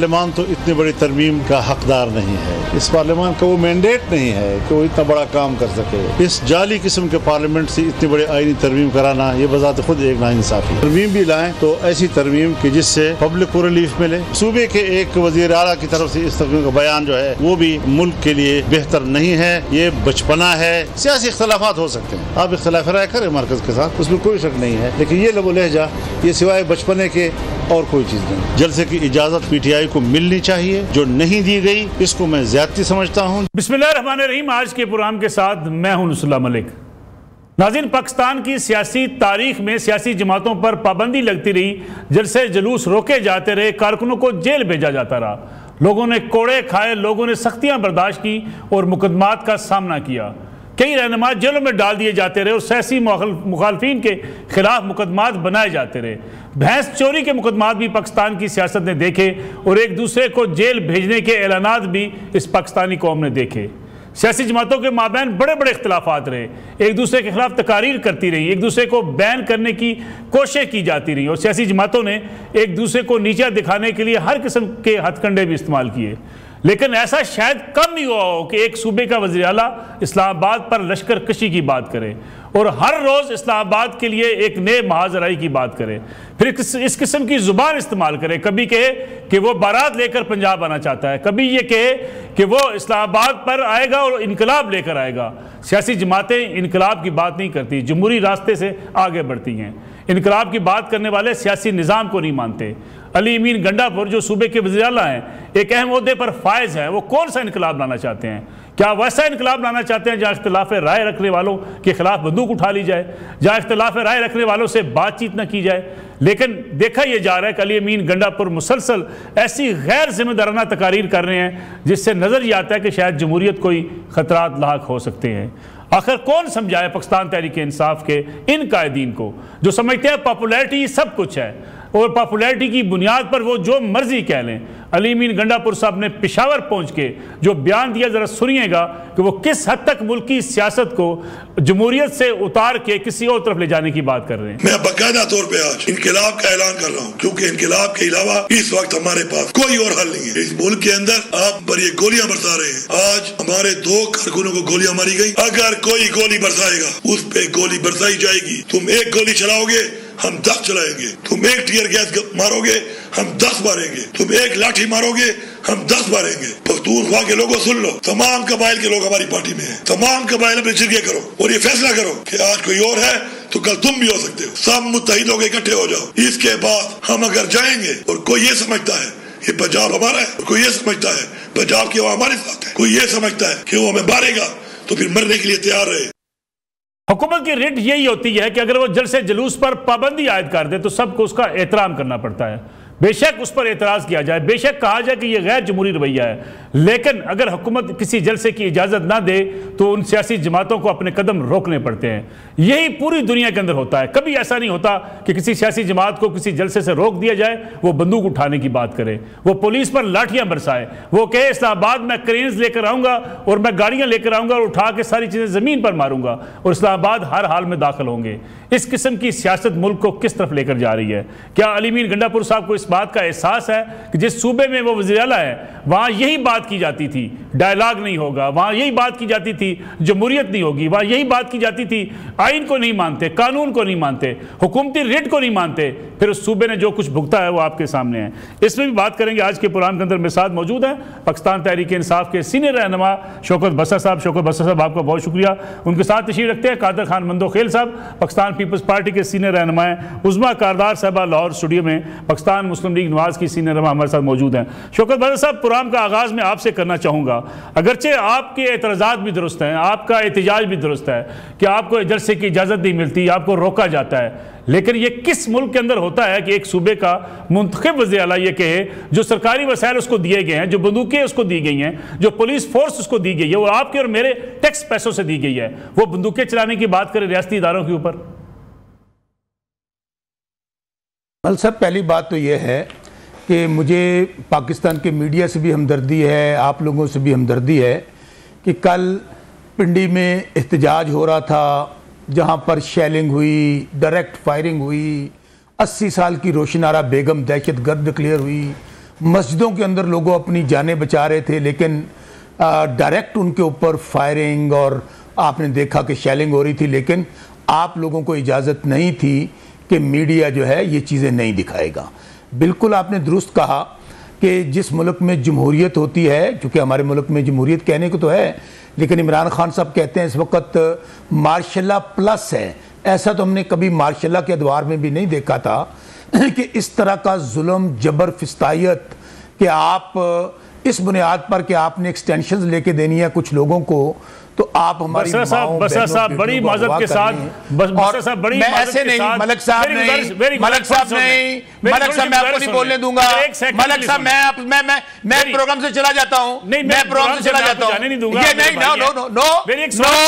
पार्लियामान तो इतनी बड़ी तरमीम का हकदार नहीं है। इस पार्लियामान का वो मैंडेट नहीं है कि वो इतना बड़ा काम कर सके। इस जाली किस्म के पार्लियामेंट से इतनी बड़ी आईनी तरमीम कराना ये बजात खुद एक नाइंसाफी। तरमीम भी लाएं तो ऐसी तरमीम की जिससे पब्लिक को रिलीफ मिले। सूबे के एक वजीर आला की तरफ से इस तरह का बयान जो है वो भी मुल्क के लिए बेहतर नहीं है। ये बचपना है। सियासी इख्तलाफात हो सकते हैं, आप इख्तलाफ राय करें मरकज के साथ, उसमें कोई शक नहीं है, लेकिन ये लबो लहजा ये सिवाय बचपने के और कोई चीज नहीं। जलसे की इजाजत पीटीआई को मिलनी चाहिए, जो नहीं दी गई इसको मैं ज्यादती समझता हूँ। बिस्मिल्लाहिर्रहमानिर्रहीम। आज के प्रोग्राम के साथ मैं हूं नुसुल्लाह मलिक। नाज़रीन, पाकिस्तान की सियासी तारीख में सियासी जमातों पर पाबंदी लगती रही, जलसे जुलूस रोके जाते रहे, कारकुनों को जेल भेजा जाता रहा, लोगों ने कोड़े खाए, लोगों ने सख्तियां बर्दाश्त की और मुकदमात का सामना किया। कई रहनुमा जेलों में डाल दिए जाते रहे और सियासी मुखालफिन के खिलाफ मुकदमात बनाए जाते रहे। भैंस चोरी के मुकदमात भी पाकिस्तान की सियासत ने देखे और एक दूसरे को जेल भेजने के ऐलानात भी इस पाकिस्तानी कौम ने देखे। सियासी जमातों के माबैन बड़े बड़े इख्तलाफात रहे, एक दूसरे के खिलाफ तकारीर करती रही, एक दूसरे को बैन करने की कोशिश की जाती रही और सियासी जमातों ने एक दूसरे को नीचा दिखाने के लिए हर किस्म के हथकंडे भी इस्तेमाल किए। लेकिन ऐसा शायद कम ही हुआ हो कि एक सूबे का वज़ीर आला इस्लामाबाद पर लश्कर कशी की बात करे और हर रोज़ इस्लामाबाद के लिए एक नए महाजराई की बात करे, फिर इस किस्म की ज़ुबान इस्तेमाल करे। कभी कहे कि वो बारात लेकर पंजाब आना चाहता है, कभी ये कहे कि वो इस्लामाबाद पर आएगा और इनकलाब लेकर आएगा। सियासी जमातें इनकलाब की बात नहीं करती, जमहूरी रास्ते से आगे बढ़ती हैं। इनकलाब की बात करने वाले सियासी निज़ाम को नहीं मानते। अली अमीन गंडापुर जो सूबे के वज़ीर आला हैं, एक अहम ओहदे पर फायज हैं, वो कौन सा इनकलाब लाना चाहते हैं? क्या वैसा इनकलाब लाना चाहते हैं जहाँ इख्तिलाफ राय रखने वालों के खिलाफ बंदूक उठा ली जाए, जहाँ इख्तिलाफ राय रखने वालों से बातचीत न की जाए? लेकिन देखा यह जा रहा है कि अली अमीन गंडापुर मुसलसल ऐसी गैर जिम्मेदाराना तकारीर कर रहे हैं जिससे नज़र ये आता है कि शायद जमहूरियत कोई खतरात लाक हो सकते हैं। आखिर कौन समझाए पाकिस्तान तहरीक इंसाफ के इन कायदीन को जो समझते हैं पॉपुलैरिटी सब कुछ है और पॉपुलैरिटी की बुनियाद पर वो जो मर्जी कह लें। अली अमीन गंडापुर साहब ने पेशावर पहुंच के जो बयान दिया, जरा सुनिएगा कि वो किस हद तक मुल्क की सियासत को जमहूरियत से उतार के किसी और तरफ ले जाने की बात कर रहे हैं। मैं बाकायदा तौर पे आज इनकलाब का ऐलान कर रहा हूँ, क्योंकि इनकलाब के अलावा इस वक्त हमारे पास कोई और हल नहीं है। इस मुल्क के अंदर आप पर ये गोलियां बरसा रहे हैं। आज हमारे 2 कारकुनों को गोलियां मारी गई। अगर कोई गोली बरसाएगा उस पे गोली बरसाई जाएगी। तुम एक गोली चलाओगे, हम 10 चलाएंगे। तुम एक टीयर गैस मारोगे, हम 10 मारेंगे। तुम एक लाठी मारोगे, हम 10 मारेंगे। पख्तूनख्वा के लोगों सुन लो, तमाम कबाइल के लोग हमारी पार्टी में हैं। तमाम कबाइल अपने जिरगे करो और ये फैसला करो कि आज कोई और है तो कल तुम भी हो सकते हो। सब मुत्तहिद लोग इकट्ठे हो जाओ। इसके बाद हम अगर जाएंगे और कोई ये समझता है ये पंजाब हमारा है, और कोई ये समझता है पंजाब की हवा हमारे साथ है, कोई ये समझता है कि वो हमें मारेगा, तो फिर मरने के लिए तैयार रहे। हुकूमत की रिट यही होती है कि अगर वो जलसे जुलूस पर पाबंदी आयद कर दे तो सबको उसका एहतराम करना पड़ता है। बेशक उस पर एतराज़ किया जाए, बेशक कहा जाए कि यह गैर जमहूरी रवैया है, लेकिन अगर हुकूमत किसी जलसे की इजाज़त ना दे तो उन सियासी जमातों को अपने कदम रोकने पड़ते हैं। यही पूरी दुनिया के अंदर होता है। कभी ऐसा नहीं होता कि किसी सियासी जमात को किसी जलसे से रोक दिया जाए, वो बंदूक उठाने की बात करे, वो पुलिस पर लाठियां बरसाए, वो कहे इस्लामाबाद में क्रेन्स लेकर आऊँगा और मैं गाड़ियाँ लेकर आऊँगा और उठा के सारी चीज़ें ज़मीन पर मारूंगा और इस्लामाबाद हर हाल में दाखिल होंगे। इस किस्म की सियासत मुल्क को किस तरफ लेकर जा रही है? क्या अली अमीन गंडापुर साहब को इस बात का एहसास है कि जिस सूबे में वो वज़ीर आला है वहाँ यही बात की जाती थी, डायलॉग नहीं होगा, वहाँ यही बात की जाती थी, जमहूरियत नहीं होगी, वहाँ यही बात की जाती थी, आइन को नहीं मानते, कानून को नहीं मानते, हुकूमती रिट को नहीं मानते, फिर उस सूबे ने जो कुछ भुगता है वो आपके सामने है। इसमें भी बात करेंगे। आज के प्रोग्राम के अंदर मेरे साथ मौजूद है पाकिस्तान तहरीक इंसाफ के सीनियर रहनुमा शौकत बसर साहब। शौकत बसर साहब, आपका बहुत शुक्रिया। उनके साथ तशरीफ रखते हैं कादर खान मंदोखेल साहब, पाकिस्तान पीपल्स पार्टी के सीनियर रहनुमा हैं। उज़मा कारदार साहबा लाहौर स्टूडियो में पाकिस्तान मुस्लिम लीग नवाज की सीनियर रहनुमा हमारे साथ मौजूद हैं। शौकत बसर साहब, प्रोग्राम का आगाज़ में आपसे करना चाहूँगा, अगरचे आपके एतराज़ात भी दुरुस्त हैं, आपका एहतजाज भी दुरुस्त है कि आपको जलसे की इजाज़त नहीं मिलती, आपको रोका जाता है, लेकिन ये किस मुल्क के अंदर होता है कि एक सूबे का मुंतखब वज़ीर आला ये कहे जो सरकारी वसाइल उसको दिए गए हैं, जो बंदूकें उसको दी गई हैं, जो पुलिस फोर्स उसको दी गई है, वो आपके और मेरे टैक्स पैसों से दी गई है, वो बंदूकें चलाने की बात करें रियासती इदारों के ऊपर? मल साहब, पहली बात तो ये है कि मुझे पाकिस्तान के मीडिया से भी हमदर्दी है, आप लोगों से भी हमदर्दी है कि कल पिंडी में एहतजाज हो रहा था जहाँ पर शेलिंग हुई, डायरेक्ट फायरिंग हुई, 80 साल की रोशनारा बेगम दहशत गर्द डिक्लेयर हुई, मस्जिदों के अंदर लोगों अपनी जानें बचा रहे थे, लेकिन डायरेक्ट उनके ऊपर फायरिंग और आपने देखा कि शेलिंग हो रही थी, लेकिन आप लोगों को इजाज़त नहीं थी कि मीडिया जो है ये चीज़ें नहीं दिखाएगा। बिल्कुल आपने दुरुस्त कहा कि जिस मुल्क में जमहूरियत होती है, क्योंकि हमारे मुल्क में जमहूरियत कहने को तो है, लेकिन इमरान खान साहब कहते हैं इस वक्त मार्शल्ला प्लस है। ऐसा तो हमने कभी मार्शल्ला के अदवार में भी नहीं देखा था कि इस तरह का जुल्म, जबर, फिस्तायत कि आप इस बुनियाद पर कि आपने एक्सटेंशन लेके देनी है कुछ लोगों को, तो आप हमारी बसर साहब बड़ी माजरत के साथ, बसर साहब बड़ी मैं ऐसे नहीं, मलक साहब नहीं, मलक साहब नहीं, मलक साहब मैं आपको नहीं बोलने दूंगा, मलक साहब मैं प्रोग्राम से चला जाता हूं, मैं प्रोग्राम से चला जाता हूं, ये नहीं, no no no no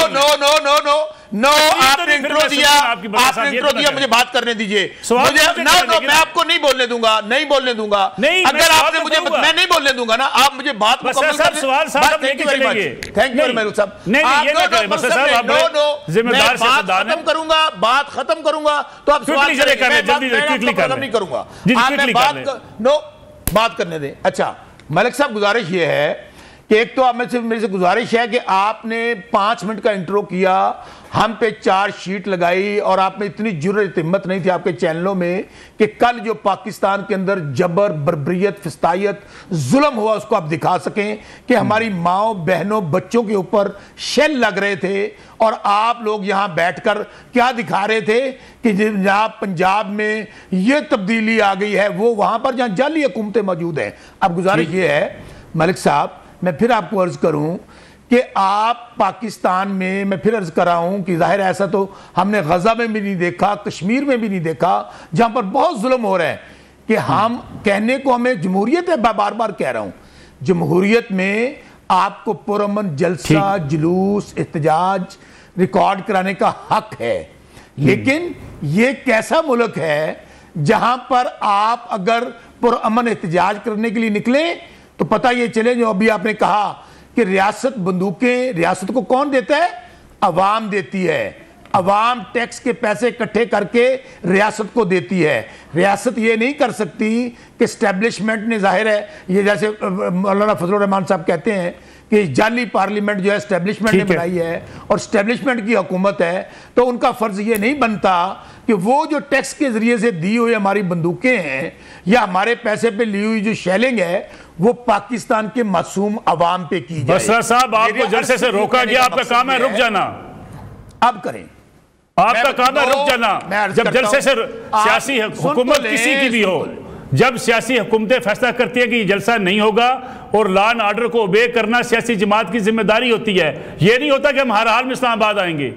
no no no no no, आपने इंट्रो दिया, मुझे बात करने दीजिए, मुझे नो, मैं आपको नहीं बोलने दूंगा, नहीं बोलने दूंगा, अगर आपने मुझे, मैं नहीं बोलने दूंगा ना, आप मुझे बात मुकम्मल कर दीजिए। Thank you very much, thank you Malak साहब। खत्म करूंगा, बात खत्म करूंगा तो आप सवाल नहीं करूंगा, बात करने दें। अच्छा मलिक साहब, गुजारिश ये है कि एक तो आप मेरे से गुजारिश है कि आपने 5 मिनट का इंट्रो किया, हम पे 4 शीट लगाई, और आप में इतनी जुर्रत हिम्मत नहीं थी आपके चैनलों में कि कल जो पाकिस्तान के अंदर जबर, बर्बरियत, फिस्तायत, जुल्म हुआ उसको आप दिखा सकें कि हमारी माओ, बहनों, बच्चों के ऊपर शेल लग रहे थे, और आप लोग यहां बैठकर क्या दिखा रहे थे कि जहां पंजाब में यह तब्दीली आ गई है, वो वहां पर जहां जाली हुकूमतें मौजूद हैं। अब गुजारिश ये है मलिक साहब, मैं फिर आपको अर्ज करूं कि आप पाकिस्तान में, मैं फिर अर्ज कर रहा हूं कि जाहिर ऐसा तो हमने गजा में भी नहीं देखा, कश्मीर में भी नहीं देखा, जहां पर बहुत जुल्म हो रहा है, कि हम कहने को हमें जमहूरियत है, बार बार कह रहा हूं, जमहूरियत में आपको पुरअमन जलसा, जुलूस, एहतजाज रिकॉर्ड कराने का हक है, लेकिन ये कैसा मुल्क है जहां पर आप अगर पुरअमन एहतजाज करने के लिए निकले तो पता ये चले, जो अभी आपने कहा कि रियासत, बंदूकें रियासत को कौन देता है? अवाम देती है, अवाम टैक्स के पैसे इकट्ठे करके रियासत को देती है। रियासत ये नहीं कर सकती कि एस्टेब्लिशमेंट ने, जाहिर है ये जैसे मौलाना फजलुर रहमान साहब कहते हैं कि जाली पार्लियामेंट जो है एस्टेब्लिशमेंट ने बनाई है और एस्टेब्लिशमेंट की हुकूमत है, तो उनका फर्ज ये नहीं बनता कि वो जो टैक्स के जरिए से दी हुई हमारी बंदूकें हैं या हमारे पैसे पे ली हुई जो शेलिंग है वो पाकिस्तान के मासूम अवाम पे की जाए। बसरा साहब, आपको जलसे से रोका गया, आपका काम है रुक जाना। अब करें, आपका काम है रुक जाना। जब जलसे से सियासी हुकूमत किसी की भी हो, जब सियासी हुकूमतें फैसला करती है कि ये जलसा नहीं होगा और लॉ एंड ऑर्डर को ओबे करना सियासी जमात की जिम्मेदारी होती है, ये नहीं होता कि हम हर हाल में इस्लामाबाद आएंगे।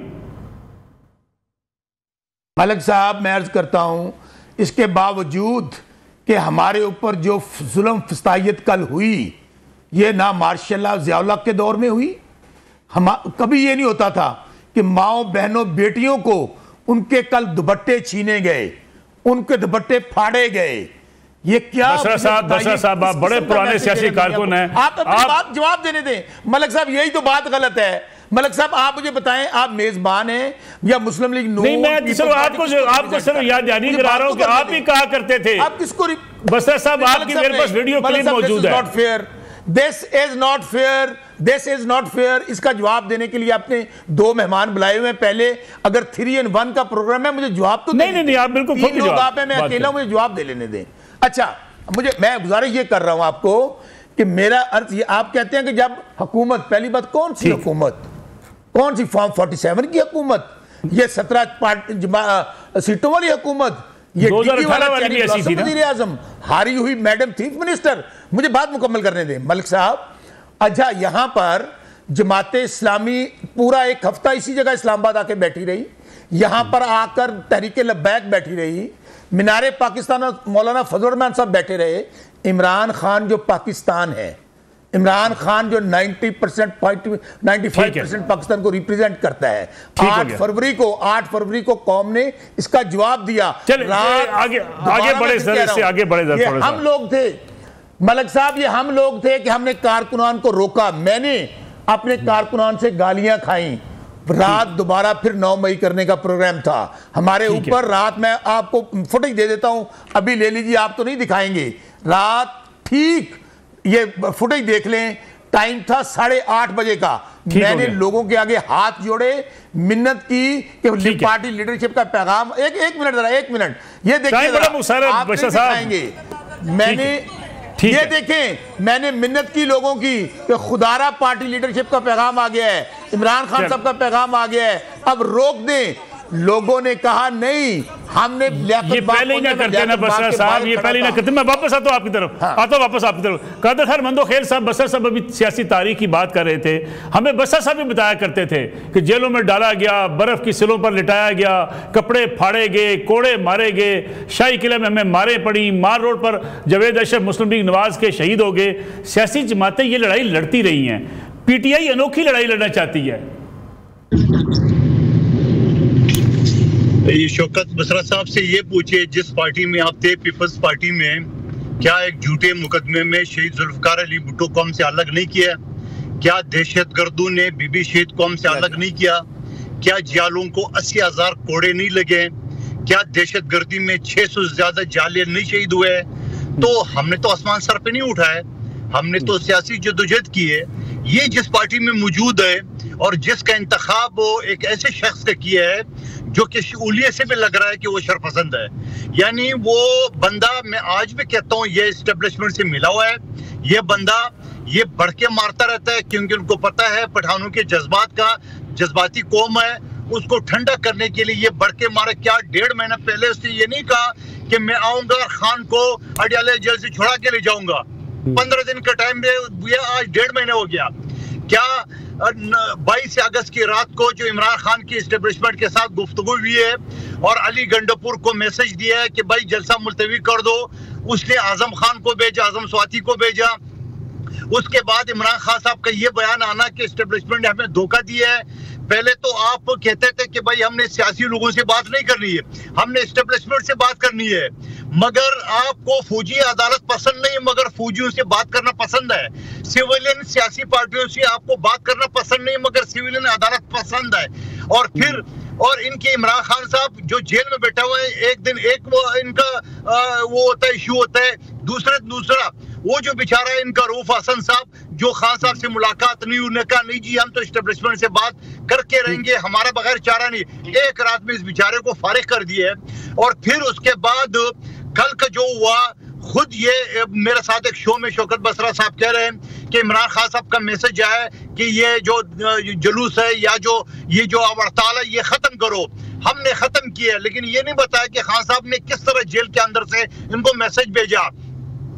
मलिक साहब, मैं अर्ज करता हूं, इसके बावजूद कि हमारे ऊपर जो जुल्म फिस्तायत कल हुई, ये ना मार्शल्ला ज़ियाउल्ला के दौर में हुई, हम कभी ये नहीं होता था कि माओ, बहनों, बेटियों को उनके कल दुपट्टे छीने गए, उनके दुपट्टे फाड़े गए। ये क्या? बसरा साहब आप बड़े पुराने सियासी कारकुन हैं, आप अपनी बात जवाब देने दें। मलिक साहब, यही तो बात गलत है। मलिक साहब, आप मुझे बताएं, आप मेजबान हैं या मुस्लिम लीग नून? नहीं, मैं आपको सिर्फ याद करा रहा हूं कि आप ही कहा करते थे। आप किसको? बसरा साहब, आपकी मेरे पास वीडियो क्लिप मौजूद है। This is not fair, this is not fair. इसका जवाब देने के लिए आपने 2 मेहमान बुलाए हुए हैं। पहले अगर 3 in 1 का प्रोग्राम है, मुझे जवाब तो नहीं, आप बिल्कुल 3 लोग आप हैं, मैं अकेला, मुझे जवाब दे लेने दें। अच्छा, मैं गुजारिश ये कर रहा हूं आपको कि मेरा अर्थ ये, आप कहते हैं कि जब हुकूमत, पहली बात कौन सी हुकूमत, कौन सी फॉर्म 47 की हुकूमत, ये 17 सीटों वाली हुकूमत, ये वज़ीर आज़म, हारी हुई मैडम चीफ मिनिस्टर। मुझे बात मुकम्मल करने दें मलिक साहब। अच्छा, यहां पर जमाते इस्लामी पूरा 1 हफ्ता इसी जगह इस्लामाबाद आके बैठी रही, यहां पर आकर तहरीके लब्बैक बैठी रही, मीनारे पाकिस्तान और मौलाना फजलुर रहमान साहब बैठे रहे। इमरान खान जो पाकिस्तान है, इमरान खान जो 95% पाकिस्तान को रिप्रेजेंट करता है, 8 फरवरी को कौम ने इसका जवाब दिया। आगे बढ़े। हम लोग थे मलिक साहब, ये हम लोग थे कि हमने कारकुनान को रोका। मैंने अपने कारकुनान से गालियां खाई। रात दोबारा फिर 9 मई करने का प्रोग्राम था हमारे ऊपर। रात मैं आपको फुटेज दे देता हूं, अभी ले लीजिए, आप तो नहीं दिखाएंगे। रात ठीक ये फुटेज देख लें, टाइम था 8:30 बजे का। मैंने लोगों के आगे हाथ जोड़े, मिन्नत की कि पार्टी लीडरशिप का पैगाम। एक मिनट जरा, 1 मिनट ये देखिए, मैंने ये देखें, मैंने मिन्नत की लोगों की कि खुदारा पार्टी लीडरशिप का पैगाम आ गया है, इमरान खान साहब का पैगाम आ गया है, अब रोक दें। लोगों ने कहा नहीं, हमने ये पहले ही ना करते ना बसरा साहब, ये पहले ही ना करते। मैं वापस आता हूं आपकी तरफ, आता हूं वापस आपकी तरफ। कादर खैर मंदोखेल साहब, बसरा साहब अभी सियासी तारीख की बात कर रहे थे। हमें बसरा साहब भी बताया करते थे कि जेलों में डाला गया, बर्फ की सिलों पर लिटाया गया, कपड़े फाड़े गए, कोड़े मारे गए, शाही किले में हमें मारे पड़ी, मार रोड पर जावेद अशरफ, मुस्लिम लीग नवाज के शहीद हो गए। सियासी जमातें ये लड़ाई लड़ती रही हैं, पीटीआई अनोखी लड़ाई लड़ना चाहती है। ये शौकत बसरा साहब से ये पूछे, जिस पार्टी में आप थे, पीपल्स पार्टी में, क्या एक झूठे मुकदमे में शहीद जुल्फकार अली भुट्टो को हमसे अलग नहीं किया? क्या दहशतगर्दों ने बीबी शहीद को हमसे अलग नहीं किया? क्या जालों को 80,000 कोड़े नहीं लगे? क्या दहशतगर्दी में 600 से ज्यादा जाले नहीं शहीद हुए? तो हमने तो आसमान सर पे नहीं उठाया, हमने तो सियासी जदोजहद की है। ये जिस पार्टी में मौजूद है और जिसका इंतखाब एक ऐसे शख्स का किया है जो कि शूलियत से भी लग रहा है कि वो शरपसंद है, यानी वो बंदा, मैं आज भी कहता हूँ, ये एस्टेब्लिशमेंट से मिला हुआ है। ये बंदा ये बढ़ के मारता रहता है क्योंकि उनको पता है पठानों के जज्बाती कौम है, उसको ठंडा करने के लिए ये बढ़ के मारे। क्या 1.5 महीना पहले उसने ये नहीं कहा कि मैं आऊंगा खान को अडयाला जेल से छुड़ा के ले जाऊंगा? 15 दिन का टाइम दिया, आज 1.5 महीने हो गया। क्या 22 अगस्त की रात को जो इमरान खान की एस्टेब्लिशमेंट के साथ गुफ्तगू हुई है और अली गंडापुर को मैसेज दिया है कि भाई जलसा मुलतवी कर दो, उसने आजम खान को भेजा, आजम स्वाति को भेजा। उसके बाद इमरान खान साहब का ये बयान आना कि एस्टेब्लिशमेंट ने हमें धोखा दिया है। पहले तो आप कहते थे कि भाई हमने सियासी लोगों से बात नहीं करनी है, हमने एस्टेब्लिशमेंट से बात करनी है, मगर आपको फौजी अदालत पसंद नहीं, मगर फौजियों से बात करना पसंद है। सिविलियन सियासी पार्टियों से आपको बात करना पसंद नहीं, मगर सिविलियन अदालत पसंद है। और फिर इनके इमरान खान साहब जो जेल में बैठा हुआ है, एक दिन एक वो इनका वो होता है, इशू होता है, दूसरा वो जो बेचारा है इनका रूफ हसन साहब, जो खान साहब से मुलाकात नहीं, उन्होंने कहा नहीं जी हम तो एस्टेब्लिशमेंट से बात करके रहेंगे, हमारा बगैर चारा नहीं। एक रात में इस बेचारे को फारिग कर दिया है। और फिर उसके बाद कल का जो हुआ, खुद ये मेरे साथ एक शो में शौकत बसरा साहब कह रहे हैं कि इमरान खान साहब का मैसेज है कि ये जो जुलूस है या जो ये जो हड़ताल है ये खत्म करो। हमने खत्म किया है, लेकिन ये नहीं बताया कि खान साहब ने किस तरह जेल के अंदर से इनको मैसेज भेजा।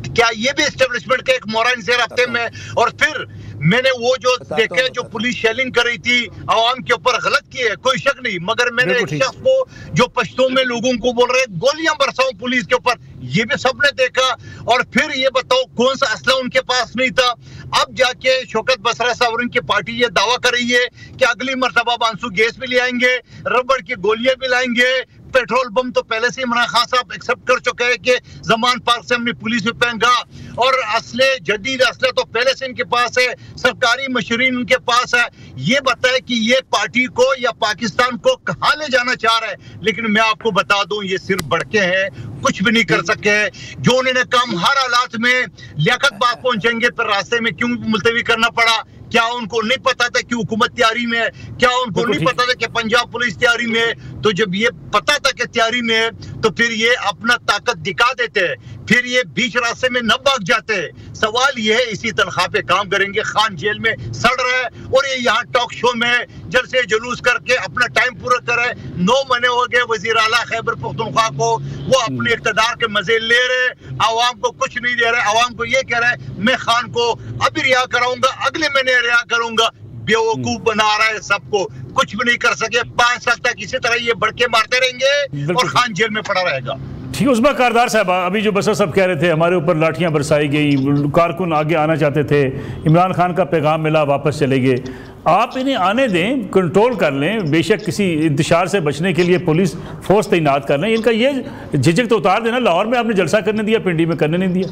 क्या ये भी एस्टेब्लिशमेंट का एक मोरन से रफ्ते में? और फिर मैंने वो जो देखा जो पुलिस शेलिंग कर रही थी आवाम के ऊपर, गलत की है, कोई शक नहीं, मगर मैंने एक शख्स को जो पश्तो में लोगों को बोल रहे गोलियां बरसाओ पुलिस के ऊपर, ये भी सबने देखा। और फिर ये बताओ कौन सा असला उनके पास नहीं था? अब जाके शौकत बसरा साहब और उनकी पार्टी ये दावा कर रही है कि अगली मर्तबा आंसू गैस भी ले आएंगे, रबड़ की गोलियां भी लाएंगे, पेट्रोल बम तो पहले से इमरान खान साहब एक्सेप्ट कर चुके हैं कि जमान पार्क से हमने पुलिस में पहनगा, और असले जदीद असले तो पहले से इनके पास है, सरकारी मशीन उनके पास है। ये बताए कि ये पार्टी को या पाकिस्तान को कहां ले जाना चाह रहा है। लेकिन मैं आपको बता दूं ये सिर्फ भड़के हैं, कुछ भी नहीं कर सके। जो उन्होंने काम हर हालात में लियाकत बाग पहुंचेंगे, फिर रास्ते में क्यों मुलतवी करना पड़ा? क्या उनको नहीं पता था कि हुकूमत तैयारी में है? क्या उनको नहीं पता था कि पंजाब पुलिस तैयारी में है? तो जब ये पता था कि तैयारी में है तो फिर ये अपना ताकत दिखा देते हैं, फिर ये बीच रास्ते में न भाग जाते हैं। सवाल ये है इसी तनख्वाह पे काम करेंगे। खान जेल में सड़ रहा है और ये यहाँ टॉक शो में जलसे जुलूस करके अपना टाइम पूरा कर रहे हैं। 9 महीने हो गए वजीर आला खैबर पख्तूनख्वा को, वो अपने इक़्तिदार के मजे ले रहे, आवाम को कुछ नहीं दे रहे। आवाम को ये कह रहा है मैं खान को अभी रिहा कराऊंगा, अगले महीने रिहा करूंगा। बेवकूफ बना रहा है सबको, कुछ भी नहीं कर सके। 5 साल तक इसी तरह ये बढ़के मारते रहेंगे और खान जेल में पड़ा रहेगा। ठीक, उस्मा कारदार साहब, अभी जो बसर साहब कह रहे थे हमारे ऊपर लाठियां बरसाई गई, कारकुन आगे आना चाहते थे, इमरान खान का पैगाम मिला, वापस चले गए। आप इन्हें आने दें, कंट्रोल कर लें, बेशक किसी इंतशार से बचने के लिए पुलिस फोर्स तैनात कर लें, इनका ये झिझक तो उतार देना। लाहौर में आपने जलसा करने दिया, पिंडी में करने नहीं दिया।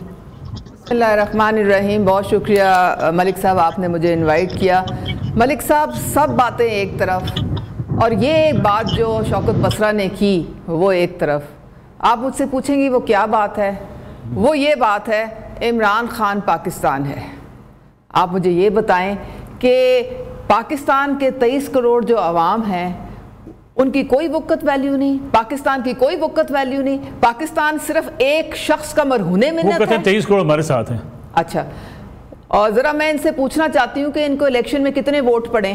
बिस्मिल्लाहिर्रहमानिर्रहीम, बहुत शुक्रिया मलिक साहब, आपने मुझे इनवाइट किया। मलिक साहब, सब बातें एक तरफ और ये एक बात जो शौकत बसरा ने की वो एक तरफ। आप मुझसे पूछेंगी वो क्या बात है? वो ये बात है इमरान खान पाकिस्तान है। आप मुझे ये बताएं कि पाकिस्तान के 23 करोड़ जो अवाम हैं उनकी कोई वक़्त वैल्यू नहीं, पाकिस्तान की कोई वक़्त वैल्यू नहीं, पाकिस्तान सिर्फ एक शख्स का मरहूने में है। 23 करोड़ हमारे साथ हैं। अच्छा, और ज़रा मैं इनसे पूछना चाहती हूँ कि इनको इलेक्शन में कितने वोट पड़े?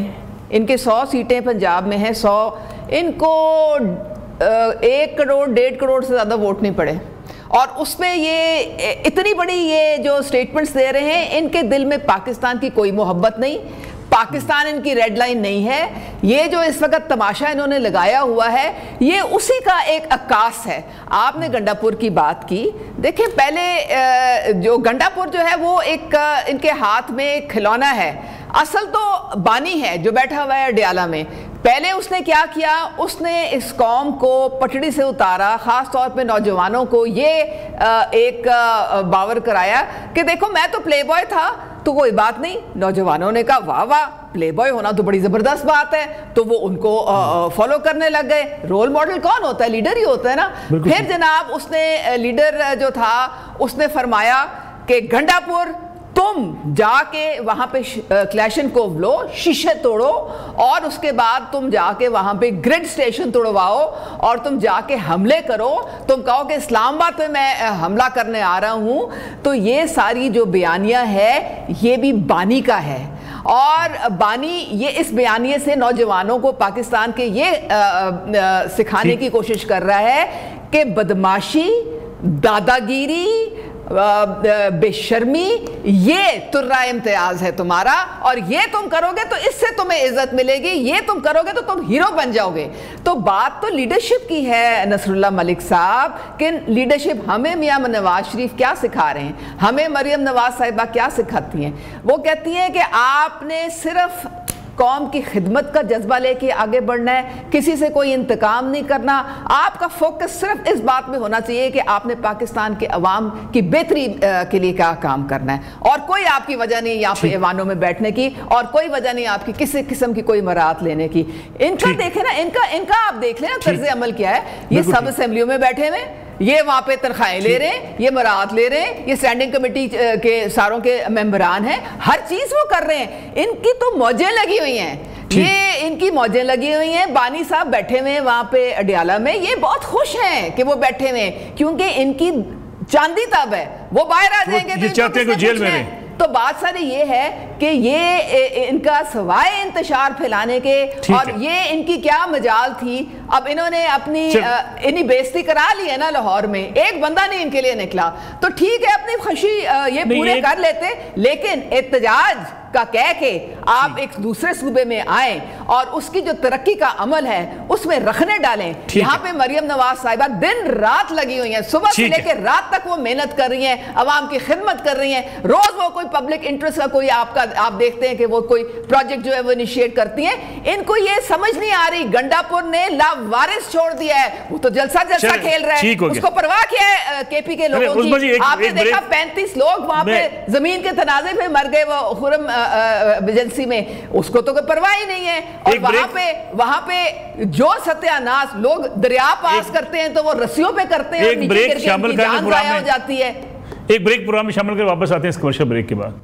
इनके 100 सीटें पंजाब में हैं, 100, इनको 1 करोड़ 1.5 करोड़ से ज़्यादा वोट नहीं पड़े। और उसमें ये इतनी बड़ी ये जो स्टेटमेंट्स दे रहे हैं, इनके दिल में पाकिस्तान की कोई मोहब्बत नहीं, पाकिस्तान इनकी रेड लाइन नहीं है। ये जो इस वक्त तमाशा इन्होंने लगाया हुआ है ये उसी का एक अक्कास है। आपने गंडापुर की बात की, देखिए पहले जो गंडापुर जो है वो एक इनके हाथ में एक खिलौना है, असल तो बानी है जो बैठा हुआ है अडियाला में। पहले उसने क्या किया, उसने इस कौम को पटड़ी से उतारा, ख़ास तौर पे नौजवानों को ये एक बावर कराया कि देखो मैं तो प्ले बॉय था तो कोई बात नहीं। नौजवानों ने कहा वाह वाह, प्ले बॉय होना तो बड़ी ज़बरदस्त बात है, तो वो उनको फॉलो करने लग गए। रोल मॉडल कौन होता है? लीडर ही होता है ना। फिर जनाब उसने लीडर जो था उसने फरमाया कि गंडापुर तुम जाके वहां पे क्लैशनकोव लो, शीशे तोड़ो, और उसके बाद तुम जाके वहां पे ग्रिड स्टेशन तोड़वाओ और तुम जाके हमले करो। तुम कहो कि इस्लामाबाद पे मैं हमला करने आ रहा हूं। तो ये सारी जो बयानियां है ये भी बानी का है, और बानी ये इस बयानिए से नौजवानों को पाकिस्तान के ये सिखाने की कोशिश कर रहा है कि बदमाशी, दादागिरी, बेशर्मी ये तुर्रा इम्तियाज है तुम्हारा, और ये तुम करोगे तो इससे तुम्हें इज्जत मिलेगी, ये तुम करोगे तो तुम हीरो बन जाओगे। तो बात तो लीडरशिप की है नसरुल्लाह मलिक साहब कि लीडरशिप हमें मियां नवाज शरीफ क्या सिखा रहे हैं, हमें मरियम नवाज साहिबा क्या सिखाती हैं। वो कहती हैं कि आपने सिर्फ कौम की खिदमत का जज्बा लेके आगे बढ़ना है, किसी से कोई इंतकाम नहीं करना। आपका फोकस सिर्फ इस बात में होना चाहिए कि आपने पाकिस्तान के अवाम की बेहतरी के लिए क्या काम करना है, और कोई आपकी वजह नहीं यहाँ पे ऐवानों में बैठने की, और कोई वजह नहीं आपकी किसी किस्म की कोई मराहत लेने की। इनका देखे ना, इनका आप देख लेना तर्ज अमल क्या है। ये सब असेंबलियों में बैठे हुए, ये वहां पे तनख्वाहें ले रहे हैं, ये मराहत ले रहे हैं, ये स्टैंडिंग कमेटी के सारों के मेंबरान हैं, हर चीज वो कर रहे हैं। इनकी तो मौजें लगी हुई हैं, ये इनकी मौजें लगी हुई हैं। बानी साहब बैठे हुए हैं वहां पे अडियाला में, ये बहुत खुश हैं कि वो बैठे हुए हैं, क्योंकि इनकी चांदी तब है, वो बाहर आ जाएंगे तो जेल में। तो बात सारी ये है कि ये इनका सवाए इंतशार फैलाने के, और ये इनकी क्या मजाल थी। अब इन्होंने अपनी इन्हीं बेइज्जती करा ली है ना लाहौर में, एक बंदा नहीं इनके लिए निकला, तो ठीक है अपनी खुशी ये पूरे कर लेते, लेकिन एहतजाज का कह के आप एक दूसरे सूबे में आए और उसकी जो तरक्की का अमल है उसमें रखने डालें। यहाँ पे मरियम नवाज साहिबा दिन रात लगी हुई हैं, सुबह से लेकर रात तक वो मेहनत कर रही हैं, अवाम की खिदमत कर रही हैं। रोज वो कोई पब्लिक इंटरेस्ट का कोई आप देखते हैं कि वो कोई प्रोजेक्ट जो है वो इनिशिएट करती हैं। इनको ये समझ नहीं आ रही, गंडापुर ने लावारिस छोड़ दिया है, वो तो जलसा खेल रहा है, उसको परवाह क्या है केपी के लोगों की। आपने देखा 35 लोग वहां पे जमीन के तनाजे पे मर गए, वो खुरम एजेंसी में, उसको तो कोई परवाह ही नहीं है। और वहां पे जो सत्यानाश लोग दरिया पास करते हैं तो वो रस्सियों पे करते हैं, एक ब्रेक शामिल करके जान जाया हो जाती है। एक ब्रेक प्रोग्राम में शामिल कर वापस आते हैं इस कमर्शियल ब्रेक के बाद।